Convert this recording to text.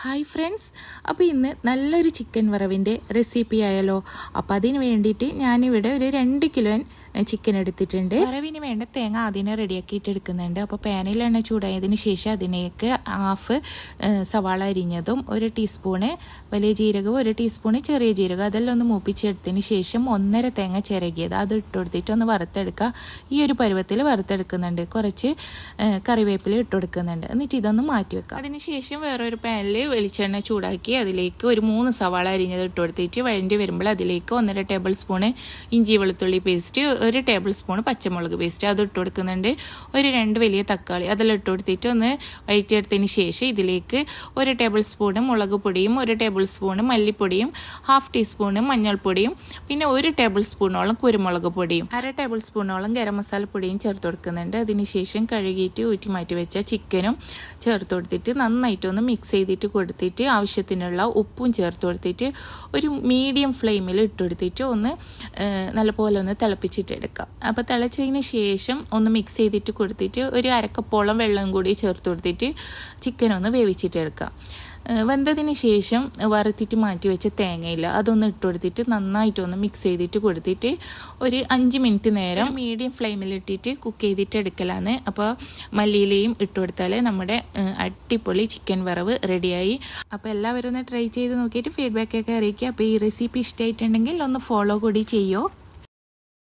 Hi friends, അപ്പോൾ ഇന്ന് നല്ലൊരു ചിക്കൻ വറവിൻ്റെ റെസിപ്പി ആയാലോ. അപ്പോൾ അതിന് വേണ്ടിയിട്ട് ഞാനിവിടെ ഒരു 2 കിലോ ചിക്കൻ എടുത്തിട്ടുണ്ട്. വറവിന് വേണ്ട തേങ്ങ ആദ്യം റെഡിയാക്കിയിട്ട് എടുക്കുന്നുണ്ട്. അപ്പോൾ പാനിൽ എണ്ണ ചൂടായതിന് ശേഷം അതിലേക്ക് ഹാഫ് സവാള അരിഞ്ഞതും 1 ടീസ്പൂണ് വലിയ ജീരകവും 1 ടീസ്പൂണ് ചെറിയ ജീരകം അതെല്ലാം ഒന്ന് മൂപ്പിച്ചെടുത്തതിന് ശേഷം 1.5 തേങ്ങ ചിരകിയത് അത് ഇട്ട് കൊടുത്തിട്ട് ഒന്ന് വറുത്തെടുക്കുക. ഈ ഒരു പരുവത്തിൽ വറുത്തെടുക്കുന്നുണ്ട്. കുറച്ച് കറിവേപ്പില ഇട്ട് കൊടുക്കുന്നുണ്ട്. എന്നിട്ട് ഇതൊന്ന് മാറ്റി വെക്കുക. അതിനുശേഷം വേറൊരു പാനിൽ വെളിച്ചെണ്ണ ചൂടാക്കി അതിലേക്ക് ഒരു 3 സവാള അരിഞ്ഞത് ഇട്ട് കൊടുത്തിട്ട് വഴണ്ടി വരുമ്പോൾ അതിലേക്ക് 1.5 ടേബിൾ സ്പൂണ് ഇഞ്ചി വെളുത്തുള്ളി പേസ്റ്റ്, 1 ടേബിൾ സ്പൂൺ പച്ചമുളക് പേസ്റ്റ് അത് ഇട്ട് കൊടുക്കുന്നുണ്ട്. 2 വലിയ തക്കാളി അതെല്ലാം ഇട്ട് കൊടുത്തിട്ട് ഒന്ന് വഴറ്റിയെടുത്തതിന് ശേഷം ഇതിലേക്ക് 1 ടേബിൾ സ്പൂണ് മുളക് പൊടിയും 1 ടേബിൾ സ്പൂണ് മല്ലിപ്പൊടിയും 1/2 ടീസ്പൂണ് മഞ്ഞൾപ്പൊടിയും പിന്നെ 1 ടേബിൾ സ്പൂണോളം കുരുമുളക് പൊടിയും 1/2 ടേബിൾ സ്പൂണോളം ഗരം മസാല പൊടിയും ചേർത്ത് കൊടുക്കുന്നുണ്ട്. അതിനുശേഷം കഴുകിയിട്ട് ഊറ്റി മാറ്റി വെച്ച ചിക്കനും ചേർത്ത് കൊടുത്തിട്ട് നന്നായിട്ടൊന്ന് മിക്സ് ചെയ്തിട്ട് കൊടുത്തിട്ട് ആവശ്യത്തിനുള്ള ഉപ്പും ചേർത്ത് കൊടുത്തിട്ട് ഒരു മീഡിയം ഫ്ലെയിമിൽ ഇട്ട് കൊടുത്തിട്ട് ഒന്ന് നല്ലപോലെ ഒന്ന് തിളപ്പിച്ചിട്ടെടുക്കാം. അപ്പോൾ തിളച്ചതിന് ശേഷം ഒന്ന് മിക്സ് ചെയ്തിട്ട് കൊടുത്തിട്ട് ഒരു അരക്കപ്പോളം വെള്ളം കൂടി ചേർത്ത് കൊടുത്തിട്ട് ചിക്കൻ ഒന്ന് വേവിച്ചിട്ടെടുക്കാം. വെന്തതിന് ശേഷം വറുത്തിട്ട് മാറ്റി വെച്ച തേങ്ങയില്ല അതൊന്ന് ഇട്ട് കൊടുത്തിട്ട് നന്നായിട്ടൊന്ന് മിക്സ് ചെയ്തിട്ട് കൊടുത്തിട്ട് ഒരു 5 മിനിറ്റ് നേരം മീഡിയം ഫ്ലെയിമിലിട്ടിട്ട് കുക്ക് ചെയ്തിട്ട് എടുക്കലാണ്. അപ്പോൾ മല്ലിയിലയും ഇട്ട് കൊടുത്താൽ നമ്മുടെ അടിപൊളി ചിക്കൻ വറവ് റെഡിയായി. അപ്പോൾ എല്ലാവരും ഒന്ന് ട്രൈ ചെയ്ത് നോക്കിയിട്ട് ഫീഡ്ബാക്കൊക്കെ അറിയിക്കുക. അപ്പോൾ ഈ റെസിപ്പി ഇഷ്ടമായിട്ടുണ്ടെങ്കിൽ ഒന്ന് ഫോളോ കൂടി ചെയ്യുമോ.